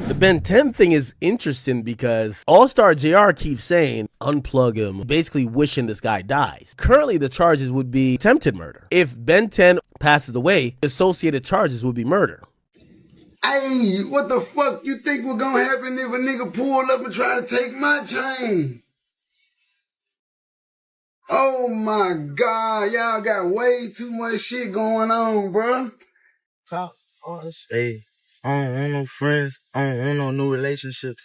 The Ben 10 thing is interesting because All-Star JR keeps saying, unplug him, basically wishing this guy dies. Currently, the charges would be attempted murder. If Ben 10 passes away, the associated charges would be murder. Hey, what the fuck you think was gonna happen if a nigga pulled up and try to take my chain? Oh my God, y'all got way too much shit going on, bro. Talk all this. Hey, I don't want no friends. I don't want no new relationships.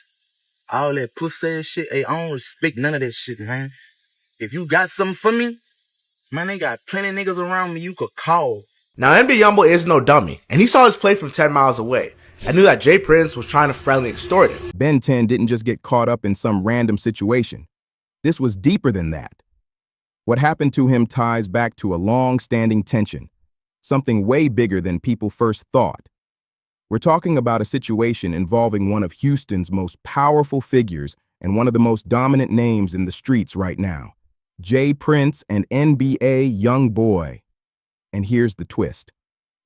All that pussy ass shit. Hey, I don't respect none of that shit, man. If you got something for me, man, they got plenty of niggas around me you could call. Now, NBA YoungBoy is no dummy, and he saw this play from 10 miles away. I knew that Jay Prince was trying to friendly extort him. Ben 10 didn't just get caught up in some random situation. This was deeper than that. What happened to him ties back to a long-standing tension, something way bigger than people first thought. We're talking about a situation involving one of Houston's most powerful figures and one of the most dominant names in the streets right now, Jay Prince and NBA YoungBoy. And here's the twist.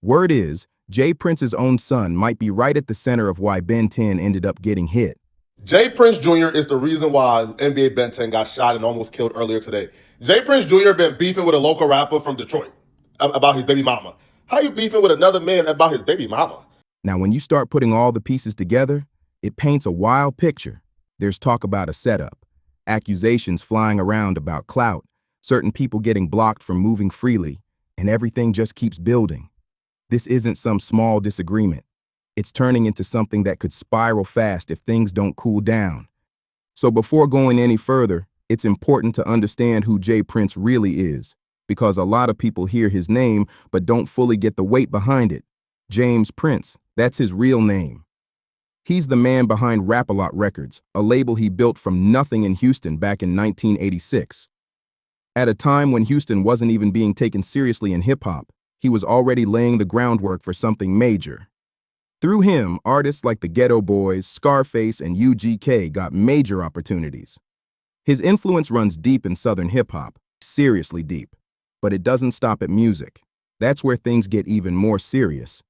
Word is, Jay Prince's own son might be right at the center of why Ben 10 ended up getting hit. Jay Prince Jr. is the reason why NBA Ben 10 got shot and almost killed earlier today. Jay Prince Jr. been beefing with a local rapper from Detroit about his baby mama. How you beefing with another man about his baby mama? Now, when you start putting all the pieces together, it paints a wild picture. There's talk about a setup, accusations flying around about clout, certain people getting blocked from moving freely, and everything just keeps building. This isn't some small disagreement. It's turning into something that could spiral fast if things don't cool down. So before going any further, it's important to understand who Jay Prince really is, because a lot of people hear his name but don't fully get the weight behind it. James Prince, that's his real name. He's the man behind Rap-A-Lot Records, a label he built from nothing in Houston back in 1986. At a time when Houston wasn't even being taken seriously in hip-hop, he was already laying the groundwork for something major. Through him, artists like the Ghetto Boys, Scarface, and UGK got major opportunities. His influence runs deep in Southern hip-hop, seriously deep. But it doesn't stop at music. That's where things get even more serious.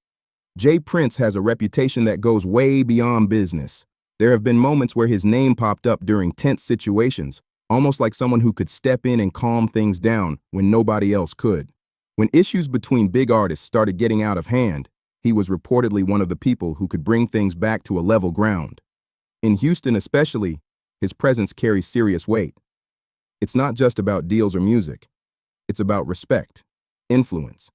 Jay Prince has a reputation that goes way beyond business. There have been moments where his name popped up during tense situations, almost like someone who could step in and calm things down when nobody else could. When issues between big artists started getting out of hand, he was reportedly one of the people who could bring things back to a level ground. In Houston especially, his presence carries serious weight. It's not just about deals or music. It's about respect, influence,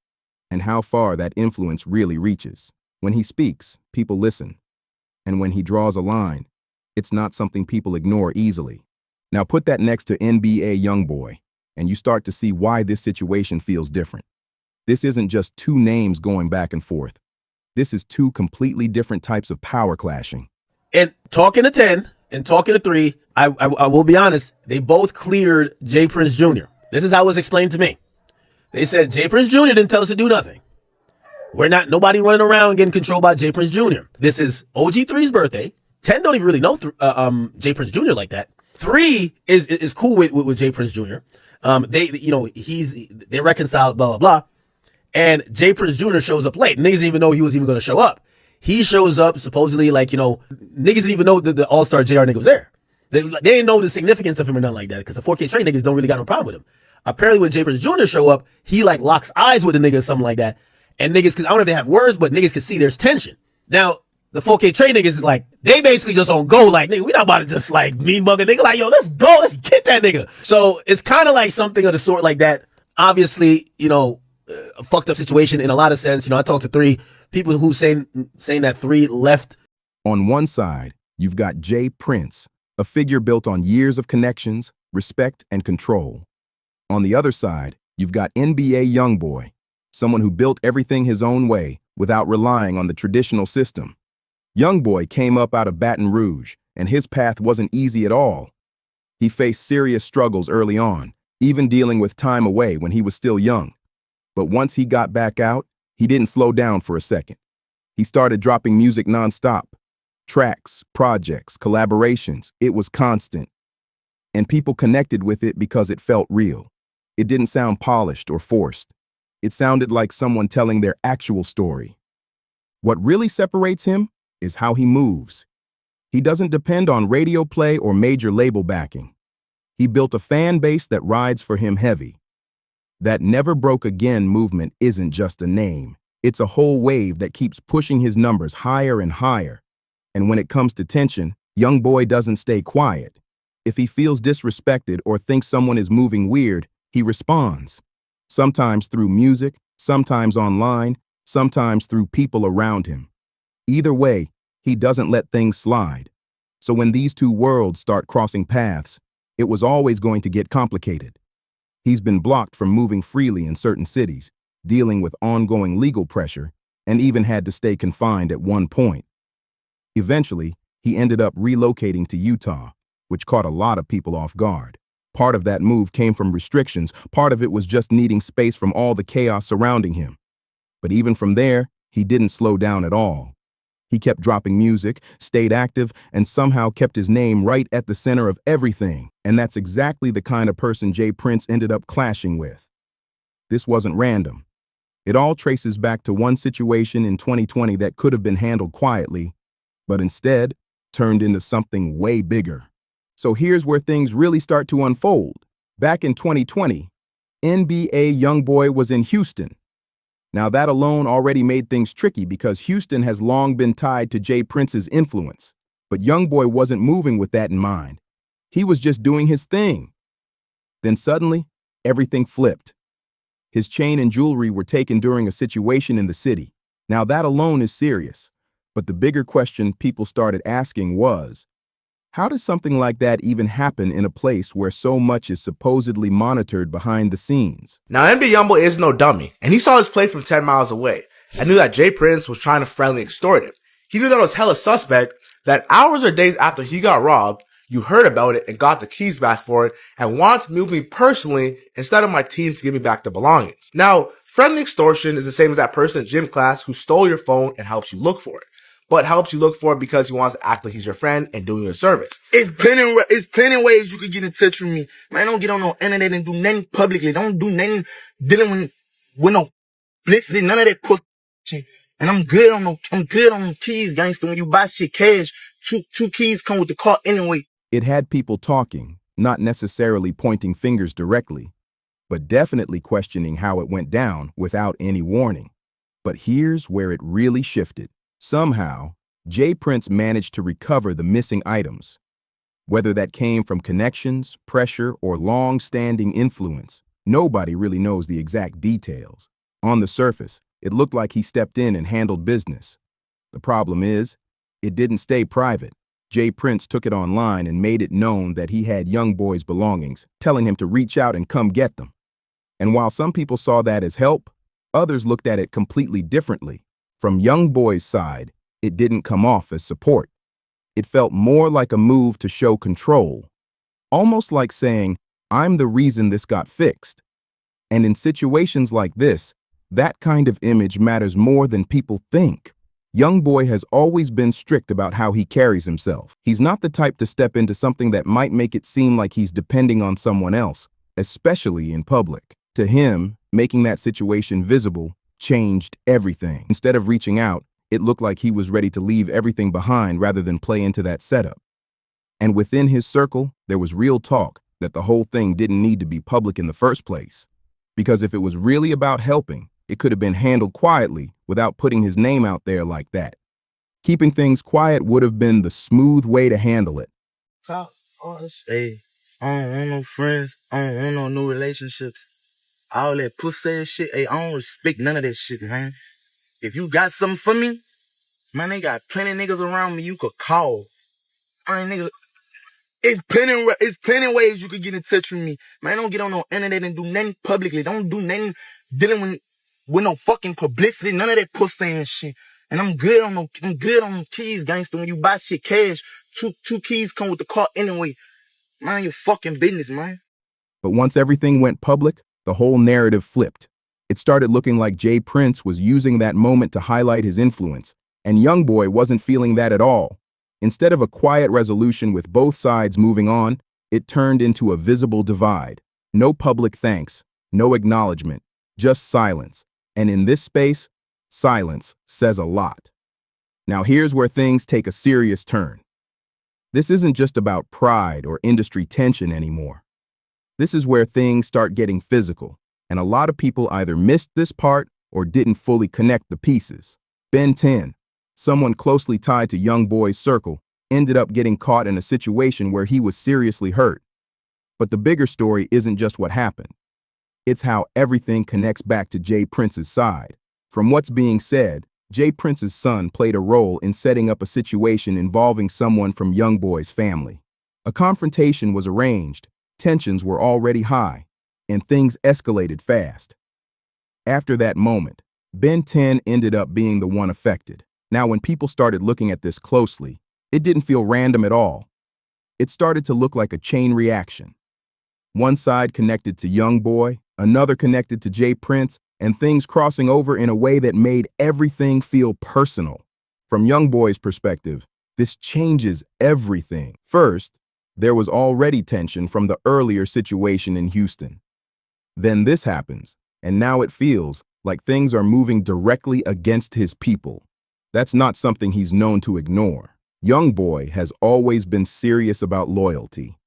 and how far that influence really reaches. When he speaks, people listen. And when he draws a line, it's not something people ignore easily. Now put that next to NBA YoungBoy, and you start to see why this situation feels different. This isn't just two names going back and forth. This is two completely different types of power clashing. And talking to 10 and talking to 3, I will be honest, they both cleared Jay Prince Jr. This is how it was explained to me. They said Jay Prince Jr. didn't tell us to do nothing. Nobody running around getting controlled by Jay Prince Jr. This is OG3's birthday. 10 don't even really know Jay Prince Jr. like that. 3 is cool with Jay Prince Jr. They reconciled, blah, blah, blah. And Jay Prince Jr. shows up late. Niggas didn't even know he was even going to show up. He shows up supposedly niggas didn't even know that the All-Star JR nigga was there. They didn't know the significance of him or nothing like that because the 4K Trey niggas don't really got no problem with him. Apparently when Jay Prince Jr. show up, he locks eyes with the nigga or something like that. And niggas, cause I don't know if they have words, but niggas can see there's tension. Now, the 4K Trey niggas is they basically just on go nigga, we not about to just mean mug a nigga yo, let's go, let's get that nigga. So it's kind of like something of the sort like that. Obviously, a fucked up situation in a lot of sense. I talked to 3 people who saying that 3 left. On one side, you've got Jay Prince, a figure built on years of connections, respect, and control. On the other side, you've got NBA YoungBoy, someone who built everything his own way without relying on the traditional system. YoungBoy came up out of Baton Rouge, and his path wasn't easy at all. He faced serious struggles early on, even dealing with time away when he was still young. But once he got back out, he didn't slow down for a second. He started dropping music nonstop. Tracks, projects, collaborations, it was constant. And people connected with it because it felt real. It didn't sound polished or forced. It sounded like someone telling their actual story. What really separates him is how he moves. He doesn't depend on radio play or major label backing. He built a fan base that rides for him heavy. That Never Broke Again movement isn't just a name. It's a whole wave that keeps pushing his numbers higher and higher. And when it comes to tension, YoungBoy doesn't stay quiet. If he feels disrespected or thinks someone is moving weird, he responds. Sometimes through music, sometimes online, sometimes through people around him. Either way, he doesn't let things slide. So when these two worlds start crossing paths, it was always going to get complicated. He's been blocked from moving freely in certain cities, dealing with ongoing legal pressure, and even had to stay confined at one point. Eventually, he ended up relocating to Utah, which caught a lot of people off guard. Part of that move came from restrictions, part of it was just needing space from all the chaos surrounding him. But even from there, he didn't slow down at all. He kept dropping music, stayed active, and somehow kept his name right at the center of everything. And that's exactly the kind of person J. Prince ended up clashing with. This wasn't random. It all traces back to one situation in 2020 that could have been handled quietly, but instead turned into something way bigger. So here's where things really start to unfold. Back in 2020, NBA YoungBoy was in Houston. Now that alone already made things tricky because Houston has long been tied to J. Prince's influence. But YoungBoy wasn't moving with that in mind. He was just doing his thing. Then suddenly, everything flipped. His chain and jewelry were taken during a situation in the city. Now that alone is serious. But the bigger question people started asking was, how does something like that even happen in a place where so much is supposedly monitored behind the scenes? Now, NBA YoungBoy is no dummy, and he saw his play from 10 miles away and knew that J. Prince was trying to friendly extort him. He knew that it was hella suspect that hours or days after he got robbed, you heard about it and got the keys back for it and wanted to move me personally instead of my team to give me back the belongings. Now, friendly extortion is the same as that person in gym class who stole your phone and helps you look for it. But helps you look for it because he wants to act like he's your friend and doing you a service. It's plenty ways you can get in touch with me. Man, don't get on no internet and do nothing publicly. Don't do nothing dealing with no publicity, none of that pussy. And I'm good on the keys, gangster. When you buy shit cash, two keys come with the car anyway. It had people talking, not necessarily pointing fingers directly, but definitely questioning how it went down without any warning. But here's where it really shifted. Somehow, J. Prince managed to recover the missing items. Whether that came from connections, pressure, or long-standing influence, nobody really knows the exact details. On the surface, it looked like he stepped in and handled business. The problem is, it didn't stay private. J. Prince took it online and made it known that he had YoungBoy's belongings, telling him to reach out and come get them. And while some people saw that as help, others looked at it completely differently. From YoungBoy's side, it didn't come off as support. It felt more like a move to show control, almost like saying, I'm the reason this got fixed. And in situations like this, that kind of image matters more than people think. YoungBoy has always been strict about how he carries himself. He's not the type to step into something that might make it seem like he's depending on someone else, especially in public. To him, making that situation visible changed everything. Instead of reaching out, it looked like he was ready to leave everything behind rather than play into that setup. And within his circle, there was real talk that the whole thing didn't need to be public in the first place. Because if it was really about helping, it could have been handled quietly without putting his name out there like that. Keeping things quiet would have been the smooth way to handle it. Hey, I don't want no friends. I don't want no new relationships. All that pussy shit, hey, I don't respect none of that shit, man. If you got something for me, man, they got plenty of niggas around me you could call. I ain't nigga. It's plenty ways you could get in touch with me. Man, don't get on no internet and do nothing publicly. Don't do nothing dealing with no fucking publicity, none of that pussy and shit. And I'm good on the keys, gangster. When you buy shit cash, two keys come with the car anyway. Mind your fucking business, man. But once everything went public, the whole narrative flipped. It started looking like J. Prince was using that moment to highlight his influence, and YoungBoy wasn't feeling that at all. Instead of a quiet resolution with both sides moving on, it turned into a visible divide. No public thanks, no acknowledgement, just silence. And in this space, silence says a lot. Now here's where things take a serious turn. This isn't just about pride or industry tension anymore. This is where things start getting physical, and a lot of people either missed this part or didn't fully connect the pieces. Ben 10, someone closely tied to YoungBoy's circle, ended up getting caught in a situation where he was seriously hurt. But the bigger story isn't just what happened. It's how everything connects back to Jay Prince's side. From what's being said, Jay Prince's son played a role in setting up a situation involving someone from YoungBoy's family. A confrontation was arranged, tensions were already high, and things escalated fast. After that moment, Ben 10 ended up being the one affected. Now, when people started looking at this closely, it didn't feel random at all. It started to look like a chain reaction. One side connected to YoungBoy, another connected to Jay Prince, and things crossing over in a way that made everything feel personal. From YoungBoy's perspective, this changes everything. First, there was already tension from the earlier situation in Houston. Then this happens, and now it feels like things are moving directly against his people. That's not something he's known to ignore. YoungBoy has always been serious about loyalty.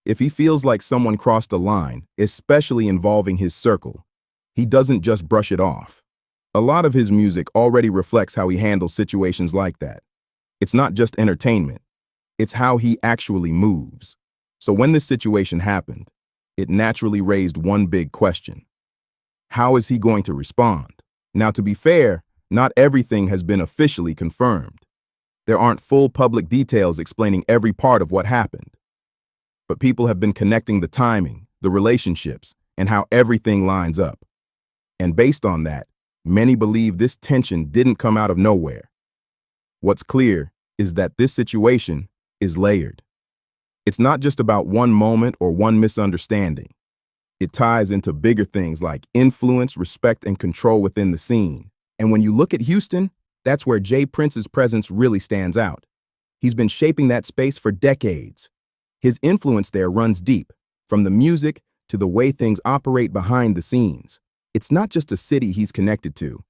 If he feels like someone crossed a line, especially involving his circle, he doesn't just brush it off. A lot of his music already reflects how he handles situations like that. It's not just entertainment, it's how he actually moves. So when this situation happened, it naturally raised one big question. How is he going to respond? Now, to be fair, not everything has been officially confirmed. There aren't full public details explaining every part of what happened. But people have been connecting the timing, the relationships, and how everything lines up. And based on that, many believe this tension didn't come out of nowhere. What's clear is that this situation is layered. It's not just about one moment or one misunderstanding. It ties into bigger things like influence, respect, and control within the scene. And when you look at Houston, that's where Jay Prince's presence really stands out. He's been shaping that space for decades. His influence there runs deep, from the music to the way things operate behind the scenes. It's not just a city he's connected to.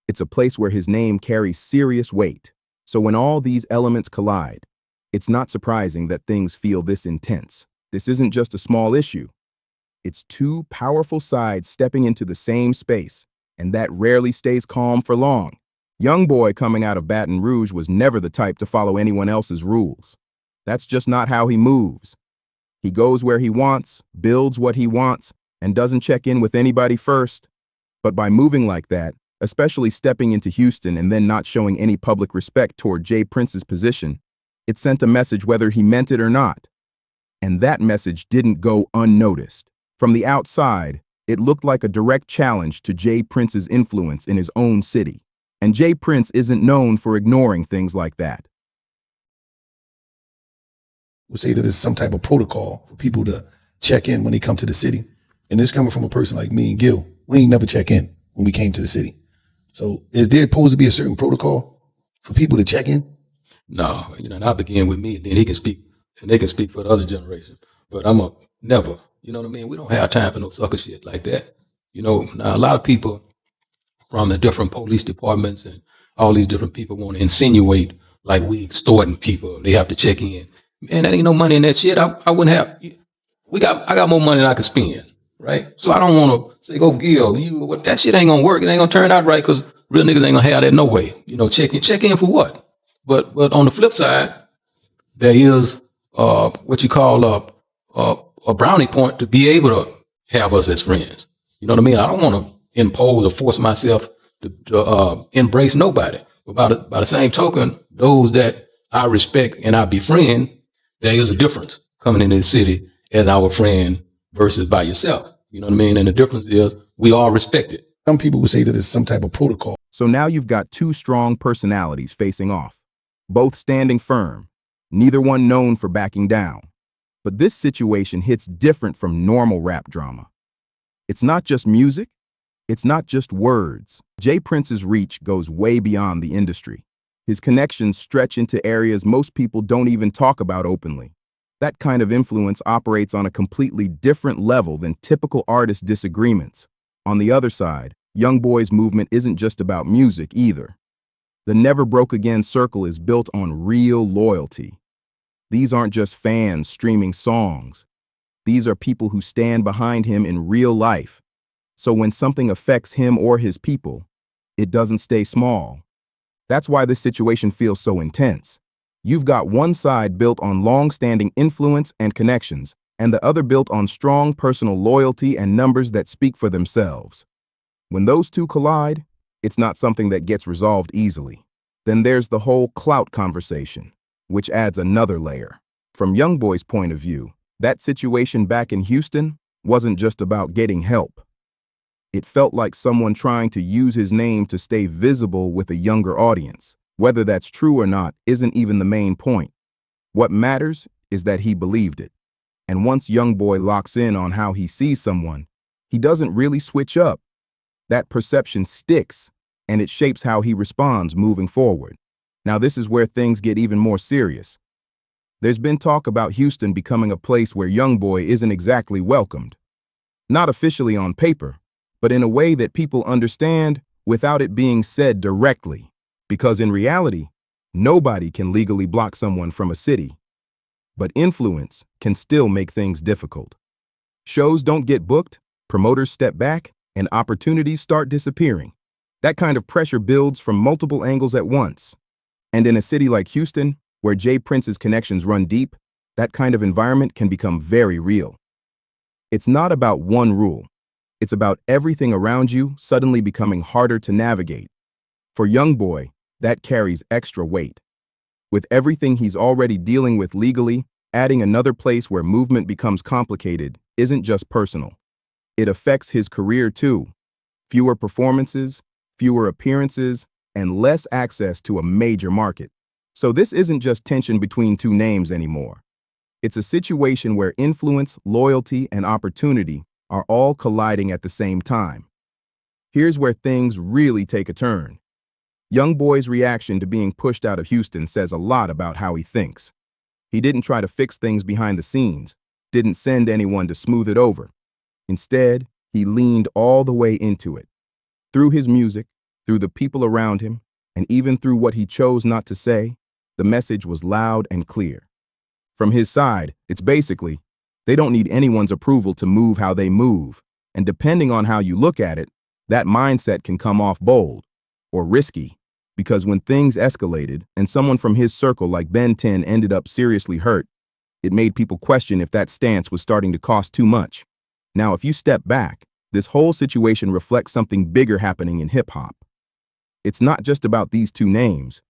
It's a place where his name carries serious weight. So when all these elements collide, it's not surprising that things feel this intense. This isn't just a small issue. It's two powerful sides stepping into the same space, and that rarely stays calm for long. YoungBoy coming out of Baton Rouge was never the type to follow anyone else's rules. That's just not how he moves. He goes where he wants, builds what he wants, and doesn't check in with anybody first. But by moving like that, especially stepping into Houston and then not showing any public respect toward Jay Prince's position, it sent a message whether he meant it or not. And that message didn't go unnoticed. From the outside, it looked like a direct challenge to Jay Prince's influence in his own city. And Jay Prince isn't known for ignoring things like that. We'll say that there's some type of protocol for people to check in when they come to the city. And this coming from a person like me and Gil, we ain't never check in when we came to the city. So is there supposed to be a certain protocol for people to check in? No, and I begin with me, and then he can speak, and they can speak for the other generation. But I'm a never, you know what I mean? We don't have time for no sucker shit like that. Now a lot of people from the different police departments and all these different people want to insinuate like we extorting people. They have to check in. Man, that ain't no money in that shit. I wouldn't have. I got more money than I could spend, right? So I don't want to say, go Gil, that shit ain't gonna work. It ain't gonna turn out right because real niggas ain't gonna have that no way. Check in for what? But on the flip side, there is what you call a brownie point to be able to have us as friends. You know what I mean? I don't want to impose or force myself to embrace nobody. But by the same token, those that I respect and I befriend, there is a difference coming into the city as our friend versus by yourself. You know what I mean? And the difference is we all respect it. Some people would say that there's some type of protocol. So now you've got two strong personalities facing off, both standing firm, neither one known for backing down. But this situation hits different from normal rap drama. It's not just music. It's not just words. Jay Prince's reach goes way beyond the industry. His connections stretch into areas most people don't even talk about openly. That kind of influence operates on a completely different level than typical artist disagreements. On the other side, YoungBoy's movement isn't just about music either. The Never Broke Again circle is built on real loyalty. These aren't just fans streaming songs. These are people who stand behind him in real life. So when something affects him or his people, it doesn't stay small. That's why this situation feels so intense. You've got one side built on long-standing influence and connections, and the other built on strong personal loyalty and numbers that speak for themselves. When those two collide, it's not something that gets resolved easily. Then there's the whole clout conversation, which adds another layer. From YoungBoy's point of view, that situation back in Houston wasn't just about getting help. It felt like someone trying to use his name to stay visible with a younger audience. Whether that's true or not isn't even the main point. What matters is that he believed it. And once YoungBoy locks in on how he sees someone, he doesn't really switch up. That perception sticks, and it shapes how he responds moving forward. Now this is where things get even more serious. There's been talk about Houston becoming a place where YoungBoy isn't exactly welcomed. Not officially on paper, but in a way that people understand without it being said directly. Because in reality, nobody can legally block someone from a city. But influence can still make things difficult. Shows don't get booked, promoters step back, and opportunities start disappearing. That kind of pressure builds from multiple angles at once. And in a city like Houston, where Jay Prince's connections run deep, that kind of environment can become very real. It's not about one rule. It's about everything around you suddenly becoming harder to navigate. For YoungBoy, that carries extra weight. With everything he's already dealing with legally, adding another place where movement becomes complicated isn't just personal. It affects his career too. Fewer performances, fewer appearances, and less access to a major market. So this isn't just tension between two names anymore. It's a situation where influence, loyalty, and opportunity are all colliding at the same time. Here's where things really take a turn. YoungBoy's reaction to being pushed out of Houston says a lot about how he thinks. He didn't try to fix things behind the scenes, didn't send anyone to smooth it over. Instead, he leaned all the way into it. Through his music, through the people around him, and even through what he chose not to say, the message was loud and clear. From his side, it's basically, they don't need anyone's approval to move how they move, and depending on how you look at it, that mindset can come off bold or risky, because when things escalated and someone from his circle like Ben 10 ended up seriously hurt, it made people question if that stance was starting to cost too much. Now, if you step back, this whole situation reflects something bigger happening in hip-hop. It's not just about these two names.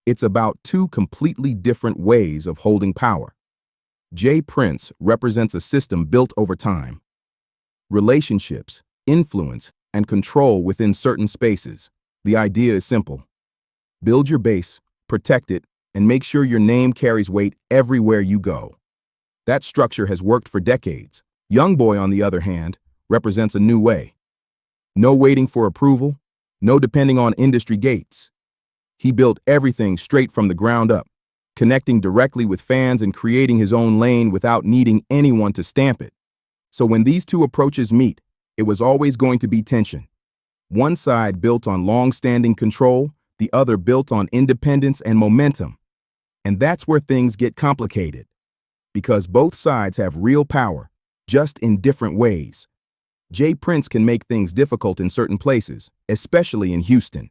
It's about two completely different ways of holding power. Jay Prince represents a system built over time. Relationships, influence, and control within certain spaces. The idea is simple. Build your base, protect it, and make sure your name carries weight everywhere you go. That structure has worked for decades. YoungBoy, on the other hand, represents a new way. No waiting for approval, no depending on industry gates. He built everything straight from the ground up, connecting directly with fans and creating his own lane without needing anyone to stamp it. So when these two approaches meet, it was always going to be tension. One side built on long-standing control, the other built on independence and momentum. And that's where things get complicated. Because both sides have real power, just in different ways. Jay Prince can make things difficult in certain places, especially in Houston.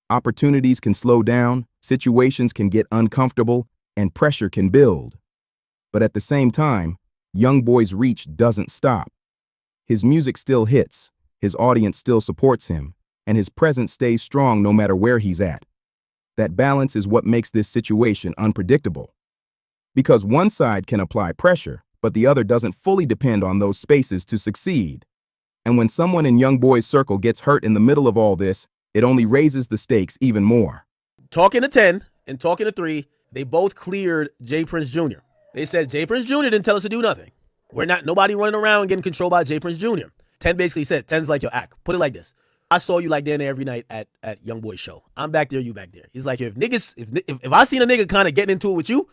Opportunities can slow down, situations can get uncomfortable, and pressure can build. But at the same time, YoungBoy's reach doesn't stop. His music still hits, his audience still supports him, and his presence stays strong no matter where he's at. That balance is what makes this situation unpredictable. Because one side can apply pressure, but the other doesn't fully depend on those spaces to succeed. And when someone in YoungBoy's circle gets hurt in the middle of all this, it only raises the stakes even more. Talking to 10 and talking to 3, they both cleared Jay Prince Jr. They said Jay Prince Jr. didn't tell us to do nothing. Nobody running around getting controlled by Jay Prince Jr. 10 basically said, 10's like your act. Put it like this. I saw you like down there every night at YoungBoy's show. I'm back there, you back there. He's like, if I seen a nigga kind of getting into it with you,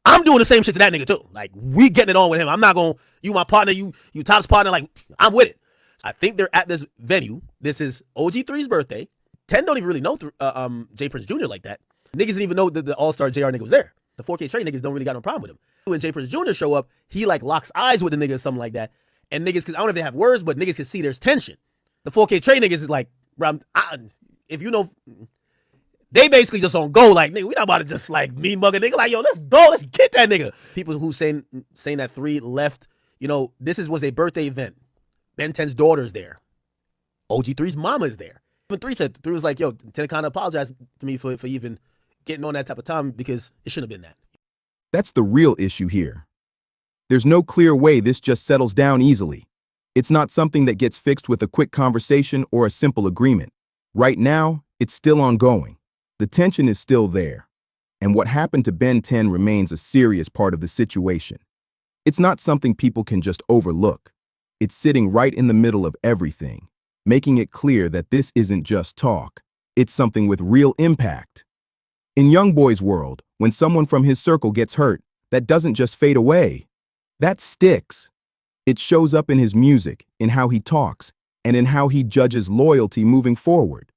I'm doing the same shit to that nigga too. Like, we getting it on with him. I'm not going, you my partner, you Top's partner, like, I'm with it. I think they're at this venue. This is OG3's birthday. 10 don't even really know Jay Prince Jr. like that. Niggas didn't even know that the All-Star JR nigga was there. The 4K Trey niggas don't really got no problem with him. When Jay Prince Jr. show up, he like locks eyes with the nigga or something like that. And niggas, cause I don't know if they have words, but niggas can see there's tension. The 4K Trey niggas is like, bro, if you know, they basically just on go like, nigga, we not about to just like mean mug a nigga. Like, yo, let's go, let's get that nigga. People who saying that 3 left, you know, was a birthday event. Ben 10's daughter's there. OG3's mama is there. Even 3 said, 3 was like, yo, 10 kind of apologized to me for even getting on that type of time because it shouldn't have been that. That's the real issue here. There's no clear way this just settles down easily. It's not something that gets fixed with a quick conversation or a simple agreement. Right now, it's still ongoing. The tension is still there. And what happened to Ben 10 remains a serious part of the situation. It's not something people can just overlook. It's sitting right in the middle of everything, making it clear that this isn't just talk. It's something with real impact. In YoungBoy's world, when someone from his circle gets hurt, that doesn't just fade away. That sticks. It shows up in his music, in how he talks, and in how he judges loyalty moving forward.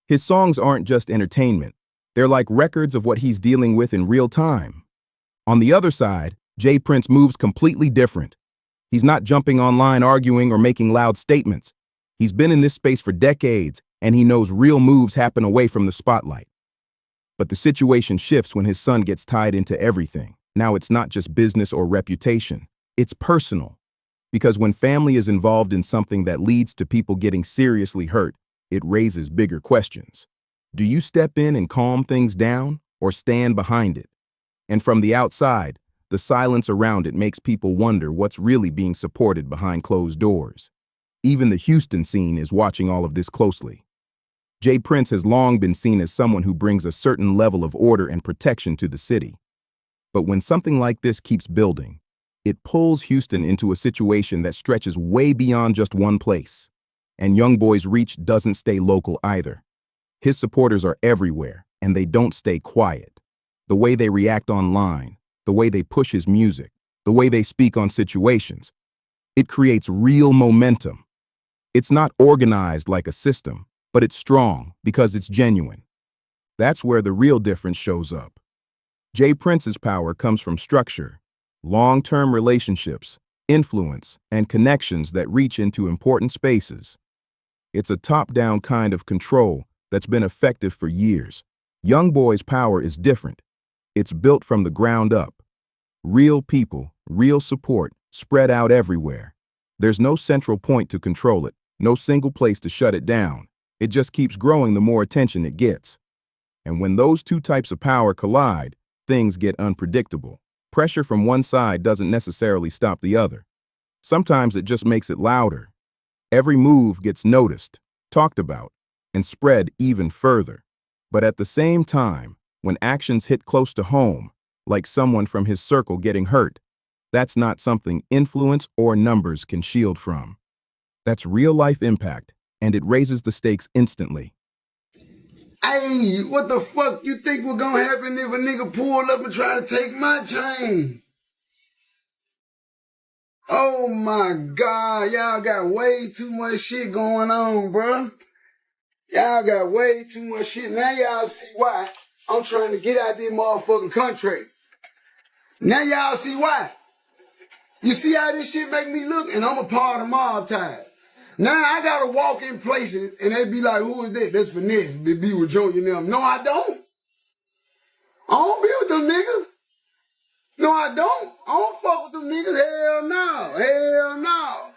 His songs aren't just entertainment. They're like records of what he's dealing with in real time. On the other side, Jay Prince moves completely different. He's not jumping online arguing or making loud statements. He's been in this space for decades, and he knows real moves happen away from the spotlight. But the situation shifts when his son gets tied into everything. Now it's not just business or reputation. It's personal. Because when family is involved in something that leads to people getting seriously hurt, it raises bigger questions. Do you step in and calm things down, or stand behind it? And from the outside, the silence around it makes people wonder what's really being supported behind closed doors. Even the Houston scene is watching all of this closely. Jay Prince has long been seen as someone who brings a certain level of order and protection to the city. But when something like this keeps building, it pulls Houston into a situation that stretches way beyond just one place. And YoungBoy's reach doesn't stay local either. His supporters are everywhere, and they don't stay quiet. The way they react online, the way they push his music, the way they speak on situations, it creates real momentum. It's not organized like a system, but it's strong because it's genuine. That's where the real difference shows up. Jay Prince's power comes from structure, long-term relationships, influence, and connections that reach into important spaces. It's a top-down kind of control that's been effective for years. YoungBoy's power is different. It's built from the ground up. Real people, real support, spread out everywhere. There's no central point to control it, no single place to shut it down. It just keeps growing the more attention it gets. And when those two types of power collide, things get unpredictable. Pressure from one side doesn't necessarily stop the other. Sometimes it just makes it louder. Every move gets noticed, talked about, and spread even further. But at the same time, when actions hit close to home, like someone from his circle getting hurt, that's not something influence or numbers can shield from. That's real-life impact, and it raises the stakes instantly. Hey, what the fuck you think was gonna happen if a nigga pulled up and try to take my chain? Oh my God, y'all got way too much shit going on, bruh. Y'all got way too much shit. Now y'all see why I'm trying to get out this motherfucking country. Now y'all see why. You see how this shit make me look? And I'm a part of mob ties. Now I gotta walk in places and they be like, who is that? That's Finesse. They be with Junior and them. No, I don't. I don't be with them niggas. No, I don't. I don't fuck with them niggas. Hell no. Hell no.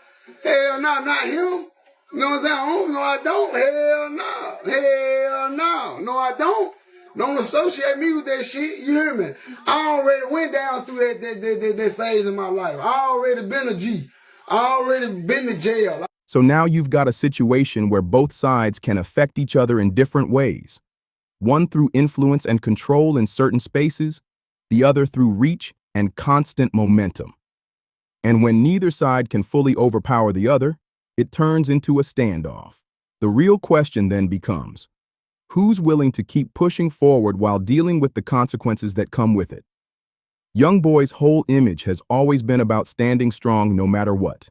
Hell no. Not him. You know what I'm saying? No, I don't. Hell no. Hell no. No, I don't. Don't associate me with that shit. You hear me? I already went down through that phase in my life. I already been a G. I already been to jail. So now you've got a situation where both sides can affect each other in different ways. One through influence and control in certain spaces, the other through reach and constant momentum. And when neither side can fully overpower the other, it turns into a standoff. The real question then becomes, who's willing to keep pushing forward while dealing with the consequences that come with it? YoungBoy's whole image has always been about standing strong no matter what,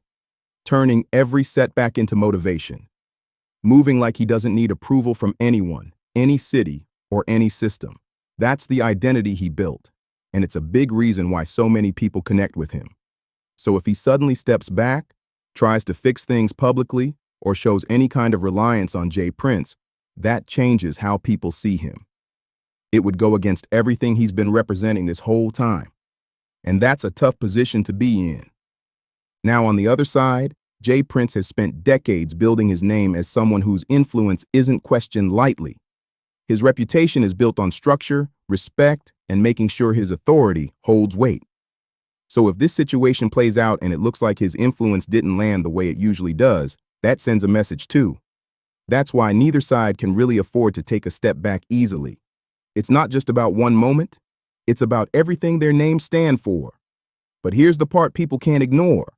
turning every setback into motivation, moving like he doesn't need approval from anyone, any city, or any system. That's the identity he built. and it's a big reason why so many people connect with him. So if he suddenly steps back, tries to fix things publicly, or shows any kind of reliance on Jay Prince, that changes how people see him. It would go against everything he's been representing this whole time. And that's a tough position to be in. Now, on the other side, Jay Prince has spent decades building his name as someone whose influence isn't questioned lightly. His reputation is built on structure, respect, and making sure his authority holds weight. So if this situation plays out and it looks like his influence didn't land the way it usually does, that sends a message too. That's why neither side can really afford to take a step back easily. It's not just about one moment, it's about everything their names stand for. But here's the part people can't ignore.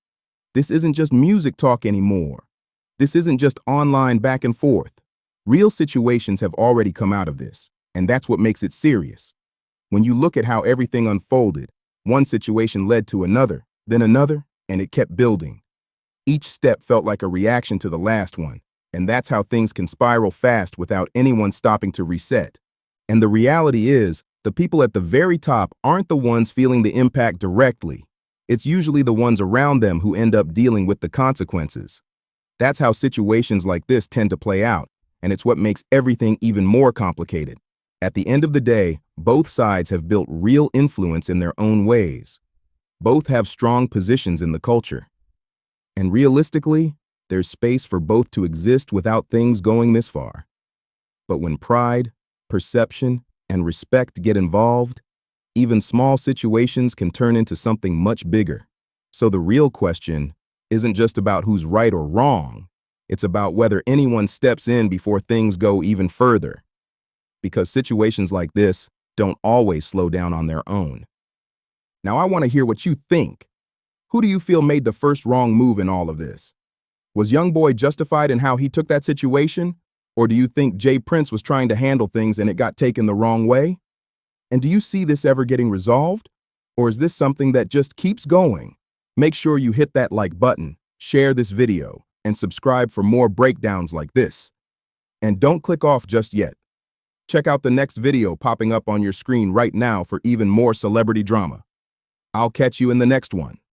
This isn't just music talk anymore. This isn't just online back and forth. Real situations have already come out of this, and that's what makes it serious. When you look at how everything unfolded, one situation led to another, then another, and it kept building. Each step felt like a reaction to the last one, and that's how things can spiral fast without anyone stopping to reset. And the reality is, the people at the very top aren't the ones feeling the impact directly. It's usually the ones around them who end up dealing with the consequences. That's how situations like this tend to play out, and it's what makes everything even more complicated. At the end of the day, both sides have built real influence in their own ways. Both have strong positions in the culture. And realistically, there's space for both to exist without things going this far. But when pride, perception, and respect get involved, even small situations can turn into something much bigger. So the real question isn't just about who's right or wrong. It's about whether anyone steps in before things go even further. Because situations like this don't always slow down on their own. Now I want to hear what you think. Who do you feel made the first wrong move in all of this? Was YoungBoy justified in how he took that situation? Or do you think Jay Prince was trying to handle things and it got taken the wrong way? And do you see this ever getting resolved? Or is this something that just keeps going? Make sure you hit that like button, share this video, and subscribe for more breakdowns like this. And don't click off just yet. Check out the next video popping up on your screen right now for even more celebrity drama. I'll catch you in the next one.